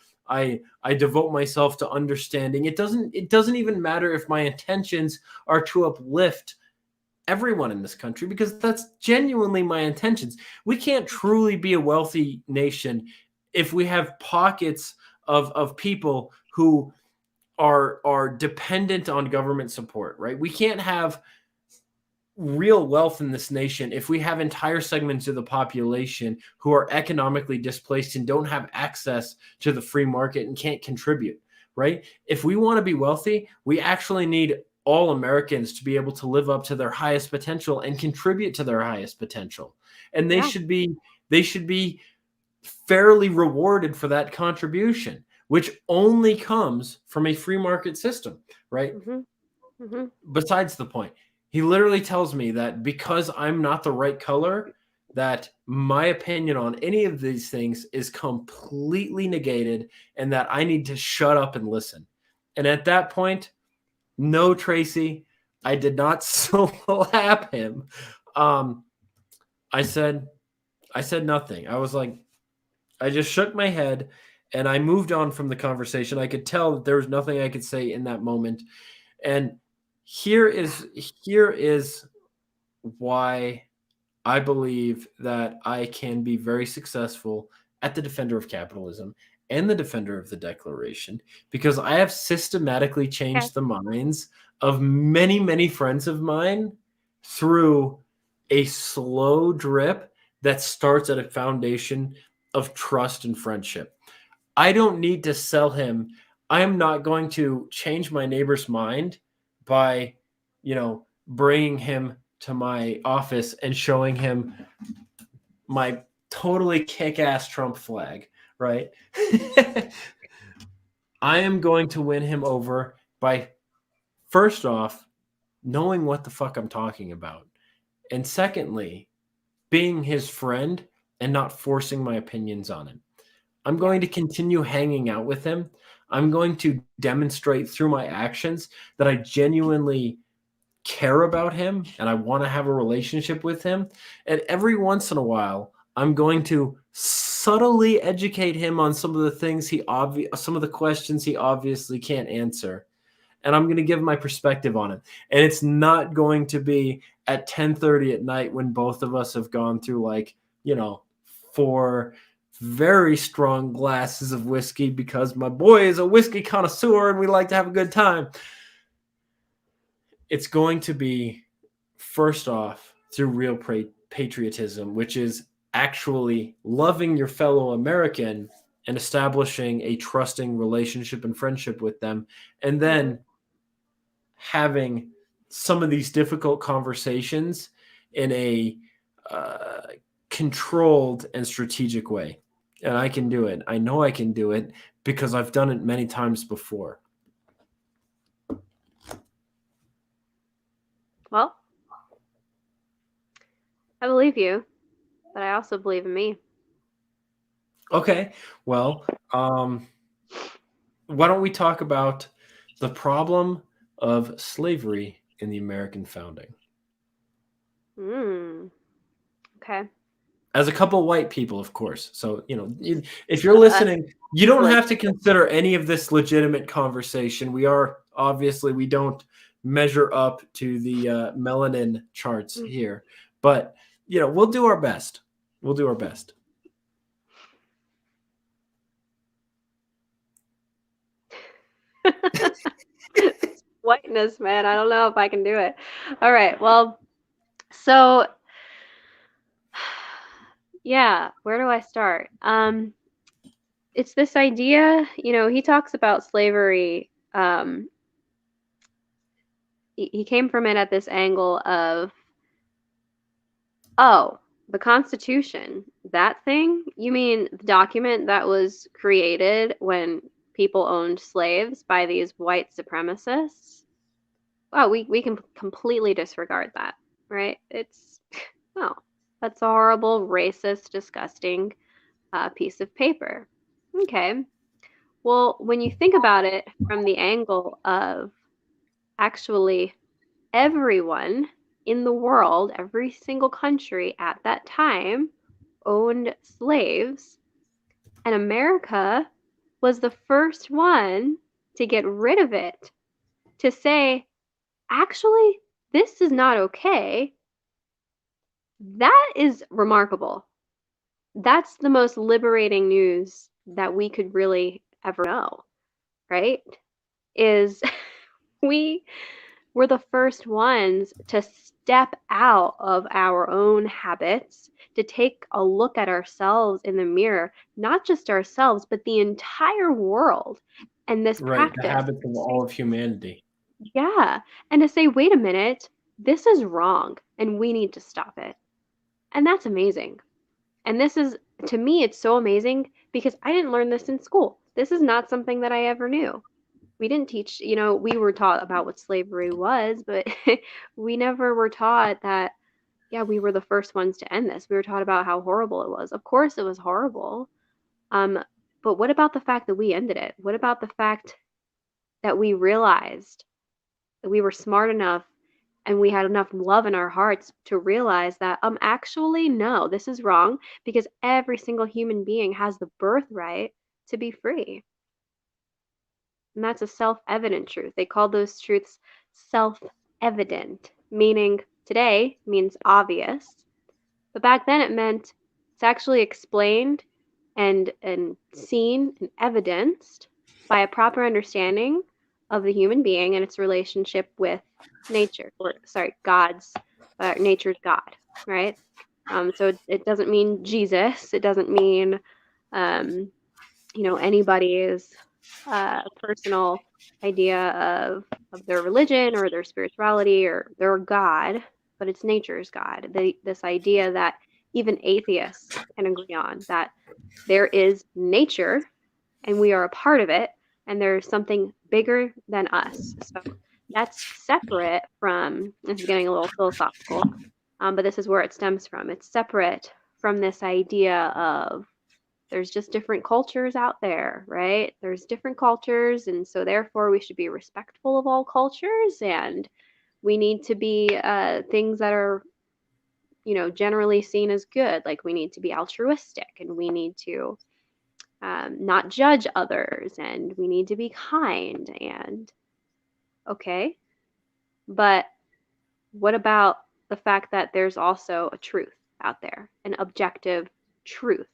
devote myself to understanding. It doesn't even matter if my intentions are to uplift everyone in this country, because that's genuinely my intentions. We can't truly be a wealthy nation if we have pockets of people who are dependent on government support, right? We can't have real wealth in this nation if we have entire segments of the population who are economically displaced and don't have access to the free market and can't contribute, right? If we want to be wealthy, we actually need all Americans to be able to live up to their highest potential and contribute to their highest potential. And they should be fairly rewarded for that contribution, which only comes from a free market system, right? Besides the point, he literally tells me that because I'm not the right color, that my opinion on any of these things is completely negated and that I need to shut up and listen. And at that point, no, Tracy, I did not slap him. I said nothing. I was like, I just shook my head and I moved on from the conversation. I could tell that there was nothing I could say in that moment. And here is why I believe that I can be very successful at the defender of capitalism and the defender of the Declaration, because I have systematically changed the minds of many, many friends of mine through a slow drip that starts at a foundation of trust and friendship. I don't need to sell him. I am not going to change my neighbor's mind by, bringing him to my office and showing him my totally kick-ass Trump flag, right? I am going to win him over by, first off, knowing what the fuck I'm talking about. And secondly, being his friend and not forcing my opinions on him. I'm going to continue hanging out with him. I'm going to demonstrate through my actions that I genuinely care about him and I want to have a relationship with him. And every once in a while, I'm going to subtly educate him on some of the things some of the questions he obviously can't answer. And I'm going to give my perspective on it. And it's not going to be at 10:30 at night when both of us have gone through 4 very strong glasses of whiskey, because my boy is a whiskey connoisseur and we like to have a good time. It's going to be, first off, through real patriotism, which is actually loving your fellow American and establishing a trusting relationship and friendship with them, and then having some of these difficult conversations in a uh, controlled and strategic way. And I can do it. I know I can do it because I've done it many times before.
Well, I believe you, but I also believe in me.
Okay. Well, why don't we talk about the problem of slavery in the American founding?
Okay.
As a couple white people, of course. So, if you're listening, you don't have to consider any of this legitimate conversation. We don't measure up to the melanin charts here, but we'll do our best. We'll do our best.
Whiteness, man. I don't know if I can do it. All right. Well, so yeah, where do I start? It's this idea, he talks about slavery. He came from it at this angle of, oh, the Constitution, that thing? You mean the document that was created when people owned slaves by these white supremacists? Oh, we can completely disregard that, right? Oh, that's a horrible, racist, disgusting piece of paper. Okay. Well, when you think about it from the angle of actually everyone in the world, every single country at that time owned slaves, and America was the first one to get rid of it, to say, actually, this is not okay. That is remarkable. That's the most liberating news that we could really ever know, right? Is we were the first ones to step out of our own habits, to take a look at ourselves in the mirror, not just ourselves, but the entire world. And this
Right, the
practice,
habits of all of humanity.
yeah, and to say, wait a minute, this is wrong and we need to stop it. And that's amazing. And this is, to me, it's so amazing because I didn't learn this in school. This is not something that I ever knew. We didn't teach, we were taught about what slavery was, but we never were taught that, yeah, we were the first ones to end this. We were taught about how horrible it was. Of course, it was horrible. But what about the fact that we ended it? What about the fact that we realized that we were smart enough and we had enough love in our hearts to realize that actually no, this is wrong, because every single human being has the birthright to be free. And that's a self-evident truth. They call those truths self-evident, meaning today means obvious, but back then it meant it's actually explained and seen and evidenced by a proper understanding of the human being and its relationship with nature, or sorry, nature's God, right? So it doesn't mean Jesus. It doesn't mean, anybody's personal idea of their religion or their spirituality or their God, but it's nature's God. This idea that even atheists can agree on, that there is nature and we are a part of it, and there's something bigger than us. So that's separate from, this is getting a little philosophical, but this is where it stems from. It's separate from this idea of there's just different cultures out there, right? There's different cultures, and so therefore we should be respectful of all cultures, and we need to be things that are, generally seen as good. Like we need to be altruistic, and we need to not judge others, and we need to be kind. And okay, but what about the fact that there's also a truth out there, an objective truth,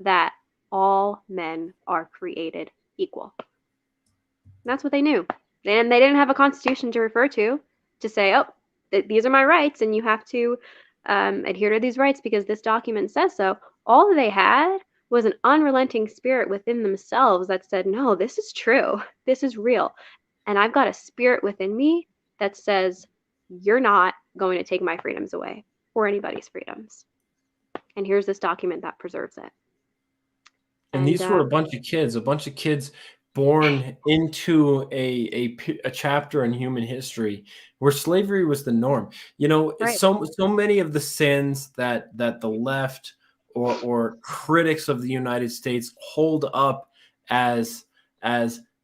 that all men are created equal? And that's what they knew. And they didn't have a constitution to refer to say, oh, these are my rights and you have to adhere to these rights because this document says so. All they had was an unrelenting spirit within themselves that said, no, this is true. This is real. And I've got a spirit within me that says, you're not going to take my freedoms away or anybody's freedoms. And here's this document that preserves it.
And these were a bunch of kids born into a chapter in human history where slavery was the norm. You know,
Right.
so many of the sins that the left or critics of the United States hold up as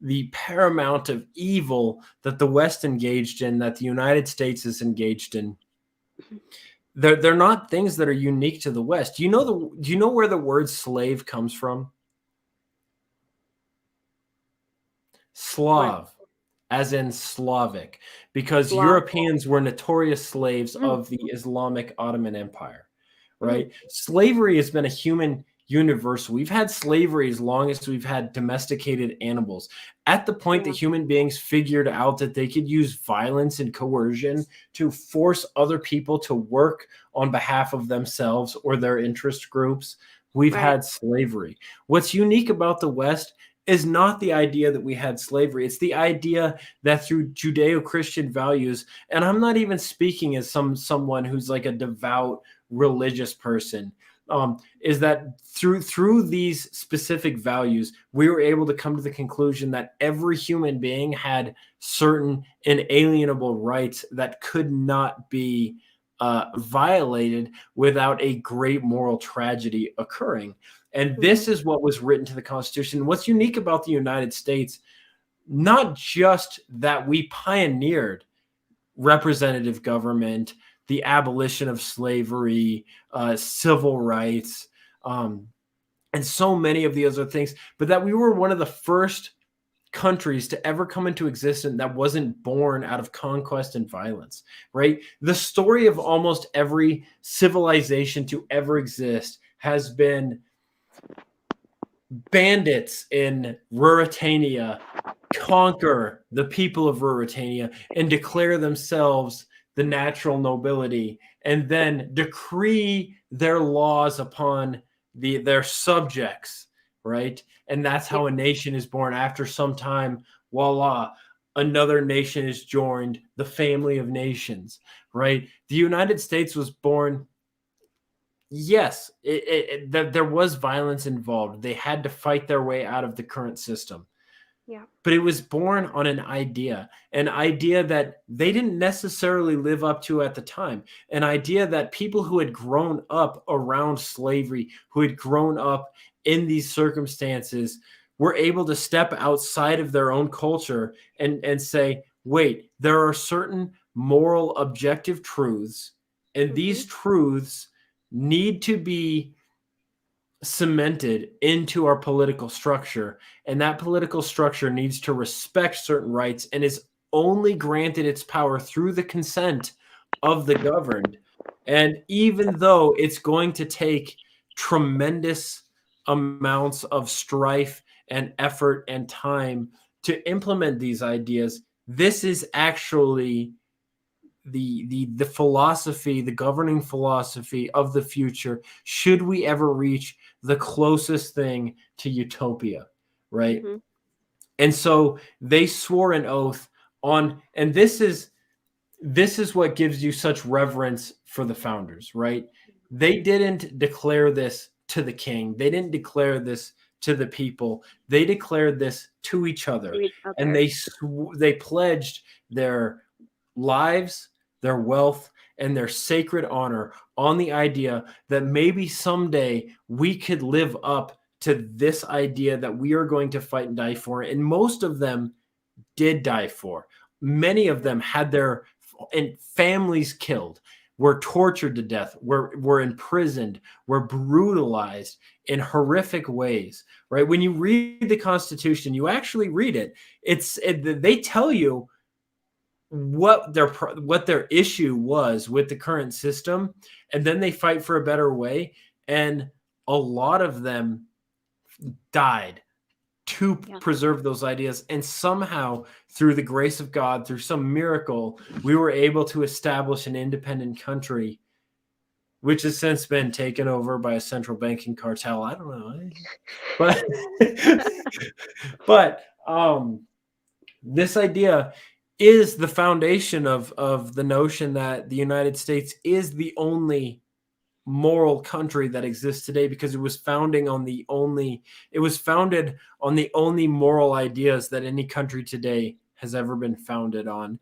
the paramount of evil that the West engaged in, that the United States is engaged in. They're not things that are unique to the West. Do you know where the word slave comes from? Slav, as in Slavic, because Europeans were notorious slaves of the Islamic Ottoman Empire, right? Slavery has been a human universal. We've had slavery as long as we've had domesticated animals. At the point that human beings figured out that they could use violence and coercion to force other people to work on behalf of themselves or their interest groups, we've had slavery. What's unique about the West is not the idea that we had slavery. It's the idea that through Judeo-Christian values, and I'm not even speaking as someone who's like a devout religious person, is that through these specific values, we were able to come to the conclusion that every human being had certain inalienable rights that could not be violated without a great moral tragedy occurring. And this is what was written to the Constitution. What's unique about the United States, not just that we pioneered representative government, the abolition of slavery, civil rights, and so many of the other things, but that we were one of the first countries to ever come into existence that wasn't born out of conquest and violence, right? The story of almost every civilization to ever exist has been bandits in Ruritania conquer the people of Ruritania and declare themselves the natural nobility, and then decree their laws upon their subjects, right? And that's how a nation is born. After some time, voila, another nation is joined, the family of nations, right? The United States was born. Yes, there was violence involved. They had to fight their way out of the current system.
Yeah.
But it was born on an idea that they didn't necessarily live up to at the time, an idea that people who had grown up around slavery, who had grown up in these circumstances, were able to step outside of their own culture and say, wait, there are certain moral objective truths, and these truths need to be cemented into our political structure, and that political structure needs to respect certain rights and is only granted its power through the consent of the governed. And even though it's going to take tremendous amounts of strife and effort and time to implement these ideas, this is actually the philosophy, the governing philosophy of the future, should we ever reach the closest thing to utopia, right? And so they swore an oath on, and this is what gives you such reverence for the founders, right? They didn't declare this to the king. They didn't declare this to the people. They declared this to each other. And they pledged their lives, their wealth, and their sacred honor on the idea that maybe someday we could live up to this idea that we are going to fight and die for. And most of them did die for. Many of them had their families killed, were tortured to death, were imprisoned, were brutalized in horrific ways, right? When you read the Constitution, you actually read it. They tell you what their issue was with the current system, and then they fight for a better way, and a lot of them died to preserve those ideas. And somehow, through the grace of God, through some miracle, we were able to establish an independent country which has since been taken over by a central banking cartel. I don't know. But but this idea is the foundation of the notion that the United States is the only moral country that exists today, because it was founded on the only moral ideas that any country today has ever been founded on,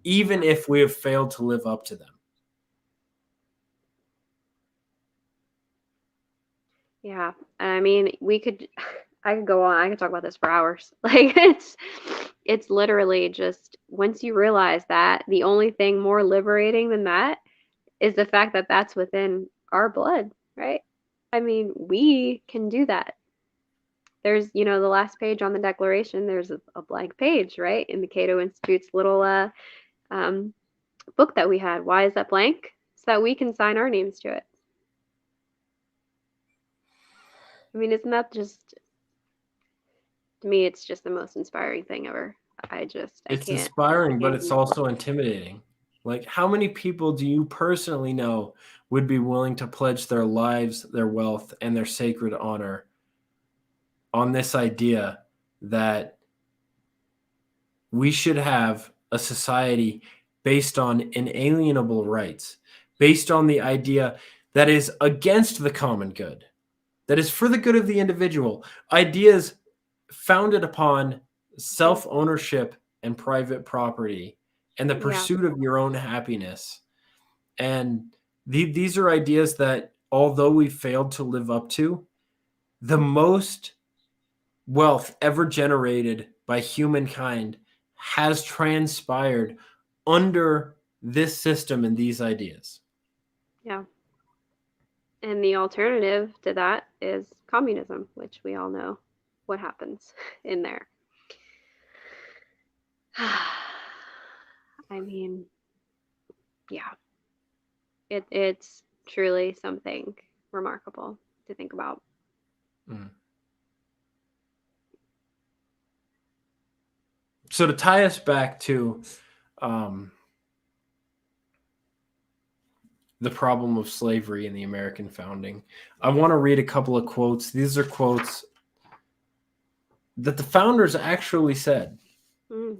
even if we have failed to live up to them.
Yeah. I mean, I could go on. I could talk about this for hours. Like it's literally just, once you realize that, the only thing more liberating than that is the fact that that's within our blood, right? I mean, we can do that. There's, the last page on the Declaration, there's a blank page, right? In the Cato Institute's little um, book that we had. Why is that blank? So that we can sign our names to it. I mean, isn't that just, to me, it's just the most inspiring thing ever.
It's inspiring, but it's also intimidating. Like, how many people do you personally know would be willing to pledge their lives, their wealth, and their sacred honor on this idea that we should have a society based on inalienable rights, based on the idea that is against the common good, that is for the good of the individual, ideas founded upon self-ownership and private property and the pursuit of your own happiness. And these are ideas that, although we failed to live up to, the most wealth ever generated by humankind has transpired under this system and these ideas.
Yeah. And the alternative to that is communism, which we all know what happens in there. I mean, yeah, it's truly something remarkable to think about.
Mm. So to tie us back to the problem of slavery in the American founding, I want to read a couple of quotes. These are quotes that the founders actually said.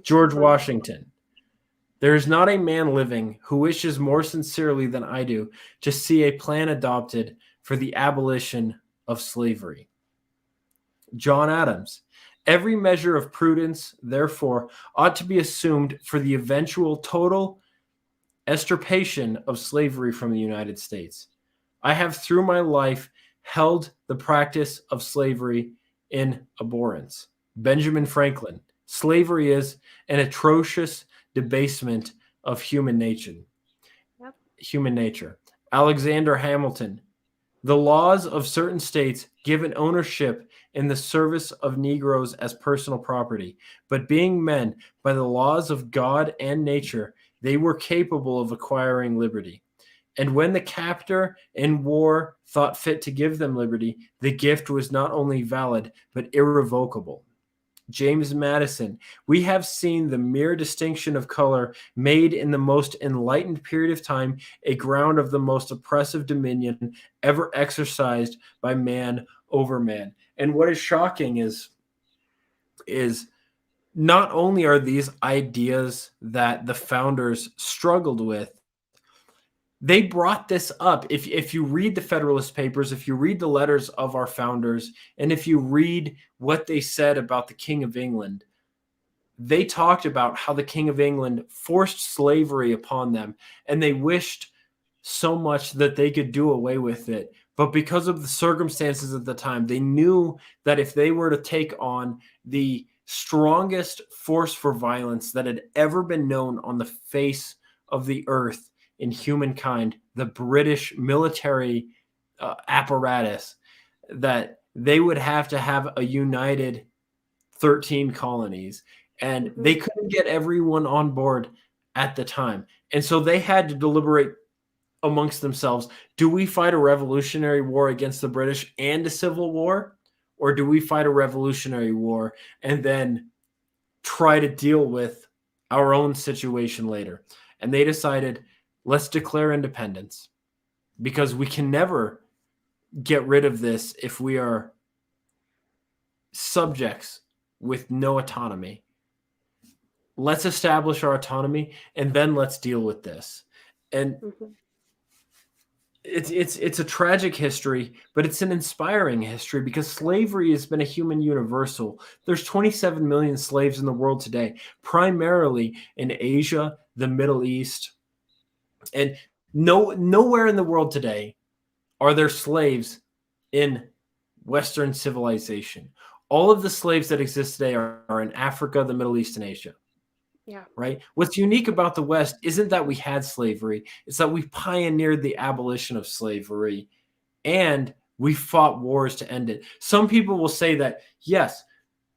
George Washington: "There is not a man living who wishes more sincerely than I do to see a plan adopted for the abolition of slavery." John Adams: "Every measure of prudence, therefore, ought to be assumed for the eventual total extirpation of slavery from the United States. I have through my life held the practice of slavery in abhorrence." Benjamin Franklin: "Slavery is an atrocious debasement of human nature."
Yep.
Human nature. Alexander Hamilton: "The laws of certain states give an ownership in the service of Negroes as personal property, but being men by the laws of God and nature, they were capable of acquiring liberty. And when the captor in war thought fit to give them liberty, the gift was not only valid, but irrevocable." James Madison: "We have seen the mere distinction of color made in the most enlightened period of time a ground of the most oppressive dominion ever exercised by man over man." And what is shocking is not only are these ideas that the founders struggled with, they brought this up. If you read the Federalist Papers, if you read the letters of our founders, and if you read what they said about the King of England, they talked about how the King of England forced slavery upon them, and they wished so much that they could do away with it. But because of the circumstances at the time, they knew that if they were to take on the strongest force for violence that had ever been known on the face of the earth in humankind, the British military apparatus, that they would have to have a united 13 colonies, and they couldn't get everyone on board at the time. And so they had to deliberate amongst themselves. Do we fight a revolutionary war against the British and a civil war? Or do we fight a revolutionary war and then try to deal with our own situation later? And they decided, let's declare independence. because we can never get rid of this if we are subjects with no autonomy. Let's establish our autonomy, and then let's deal with this. And it's a tragic history, but it's an inspiring history because slavery has been a human universal. There's 27 million slaves in the world today, primarily in Asia, the Middle East, and nowhere in the world today are there slaves in Western civilization. All of the slaves that exist today are in Africa, the Middle East, and Asia.
Yeah.
Right. What's unique about the West isn't that we had slavery. It's that we pioneered the abolition of slavery and we fought wars to end it. Some people will say that, yes,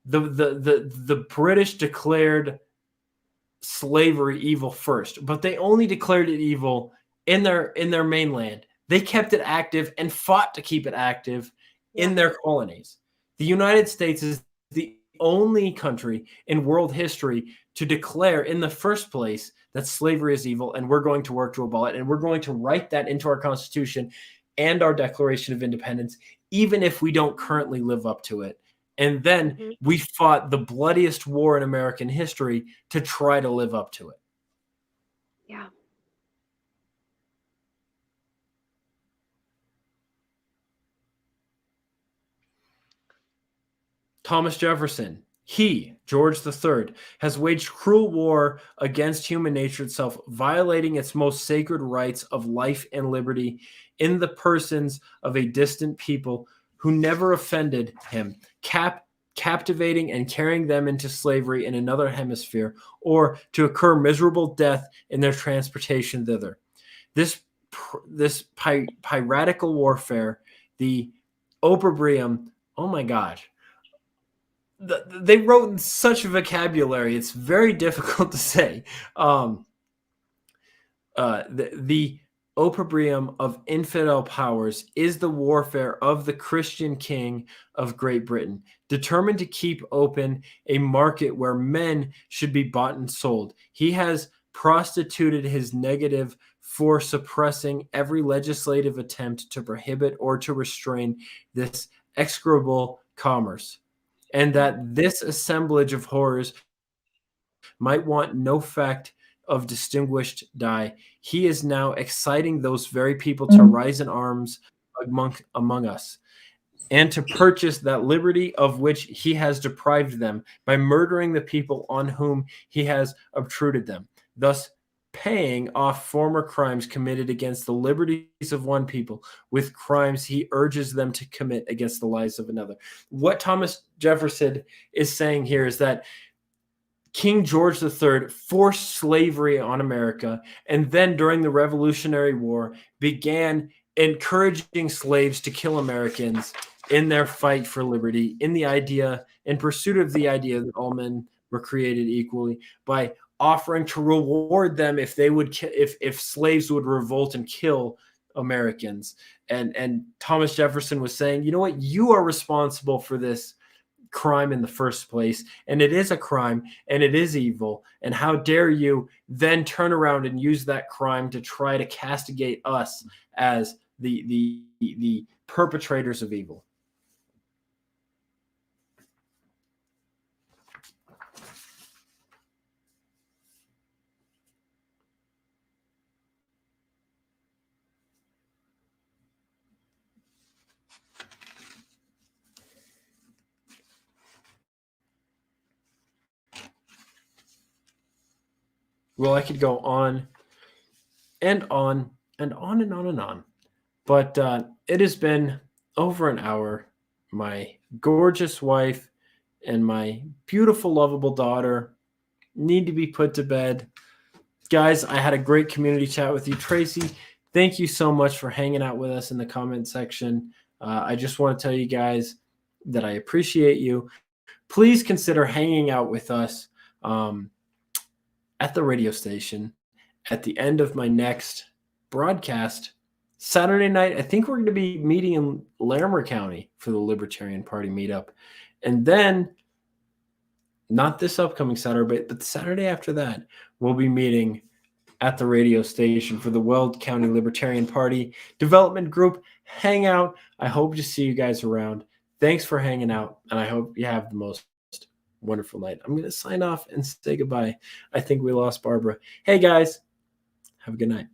the British declared slavery evil first, but they only declared it evil in their mainland. They kept it active and fought to keep it active in their colonies. The United States is the only country in world history to declare in the first place that slavery is evil, and we're going to work to abolish it, and we're going to write that into our Constitution and our Declaration of Independence, even if we don't currently live up to it. And then we fought the bloodiest war in American history to try to live up to it.
Yeah.
Thomas Jefferson, he, George III, has waged cruel war against human nature itself, violating its most sacred rights of life and liberty in the persons of a distant people who never offended him, captivating and carrying them into slavery in another hemisphere, or to occur miserable death in their transportation thither. This piratical warfare, the opprobrium, oh my gosh, they wrote in such a vocabulary, it's very difficult to say. The opprobrium of infidel powers is the warfare of the Christian king of Great Britain, determined to keep open a market where men should be bought and sold. He has prostituted his negative for suppressing every legislative attempt to prohibit or to restrain this execrable commerce, and that this assemblage of horrors might want no fact of distinguished dye. He is now exciting those very people to rise in arms among us, and to purchase that liberty of which he has deprived them by murdering the people on whom he has obtruded them, thus paying off former crimes committed against the liberties of one people with crimes he urges them to commit against the lives of another. What Thomas Jefferson is saying here is that King George III forced slavery on America, and then during the Revolutionary War began encouraging slaves to kill Americans in their fight for liberty, in pursuit of the idea that all men were created equally, by offering to reward them if slaves would revolt and kill Americans. And Thomas Jefferson was saying, you know what, you are responsible for this crime in the first place, and it is a crime and it is evil, and how dare you then turn around and use that crime to try to castigate us as the perpetrators of evil. Well, I could go on and on and on and on and on, but it has been over an hour. My gorgeous wife and my beautiful, lovable daughter need to be put to bed. Guys, I had a great community chat with you. Tracy, thank you so much for hanging out with us in the comment section. I just want to tell you guys that I appreciate you. Please consider hanging out with us at the radio station at the end of my next broadcast Saturday night. I think we're going to be meeting in Larimer County for the Libertarian Party meetup. And then, not this upcoming Saturday, but the Saturday after that, we'll be meeting at the radio station for the Weld County Libertarian Party Development Group Hangout. I hope to see you guys around. Thanks for hanging out, and I hope you have the most wonderful night. I'm going to sign off and say goodbye. I think we lost Barbara. Hey, guys, have a good night.